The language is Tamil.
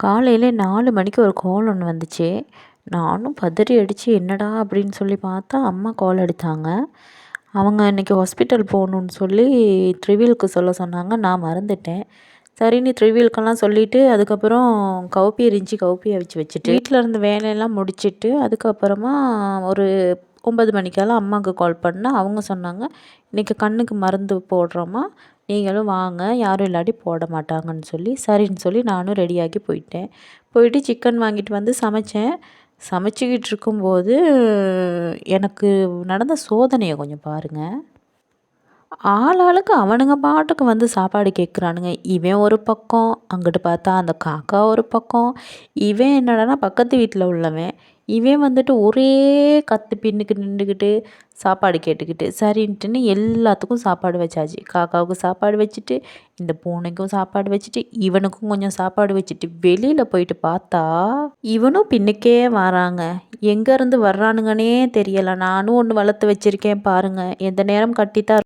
காலையில 4 மணிக்கு ஒரு கால் ஒன்று வந்துச்சு. நானும் பதறி அடிச்சு என்னடா அப்படின்னு சொல்லி பார்த்தா, அம்மா கால் எடுத்தாங்க. அவங்க இன்னைக்கு ஹாஸ்பிட்டல் போகணுன்னு சொல்லி ட்ரிவியலுக்கு சொல்ல சொன்னாங்க. நான் மறந்துட்டேன். சரின்னு ட்ரிவியலுக்கெல்லாம் சொல்லிவிட்டு அதுக்கப்புறம் கவுப்பி இருந்துச்சு, கவுப்பியை வச்சுட்டு வீட்டில் இருந்த வேலையெல்லாம் முடிச்சுட்டு அதுக்கப்புறமா ஒரு 9 மணிக்கெல்லாம் அம்மாவுக்கு கால் பண்ணேன். அவங்க சொன்னாங்க, இன்றைக்கி கண்ணுக்கு மருந்து போடுறோம்மா, நீங்களும் வாங்க, யாரும் இல்லாட்டி போட மாட்டாங்கன்னு சொல்லி சரின்னு சொல்லி நானும் ரெடியாகி போயிட்டேன். போயிட்டு சிக்கன் வாங்கிட்டு வந்து சமைச்சேன். சமைச்சிக்கிட்டு இருக்கும்போது எனக்கு நடந்த சோதனையை கொஞ்சம் பாருங்கள். ஆளாளுக்கு அவனுங்க பாட்டுக்கு வந்து சாப்பாடு கேட்குறானுங்க. இவன் ஒரு பக்கம், அங்கிட்டு பார்த்தா அந்த காக்கா ஒரு பக்கம். இவன் என்னடான்னா பக்கத்து வீட்டில் உள்ளவன். இவன் வந்துட்டு ஒரே கத்து பின்னுக்கு நின்றுக்கிட்டு சாப்பாடு கேட்டுக்கிட்டு சரின்ட்டுன்னு எல்லாத்துக்கும் சாப்பாடு வச்சாச்சு. காக்காவுக்கு சாப்பாடு வச்சுட்டு, இந்த பூனைக்கும் சாப்பாடு வச்சுட்டு, இவனுக்கும் கொஞ்சம் சாப்பாடு வச்சுட்டு வெளியில் போயிட்டு பார்த்தா இவனும் பின்னுக்கே வராங்க. எங்கேருந்து வர்றானுங்கன்னே தெரியலை. நானும் ஒன்று வளர்த்து வச்சுருக்கேன் பாருங்கள். எந்த நேரம் கட்டித்தான்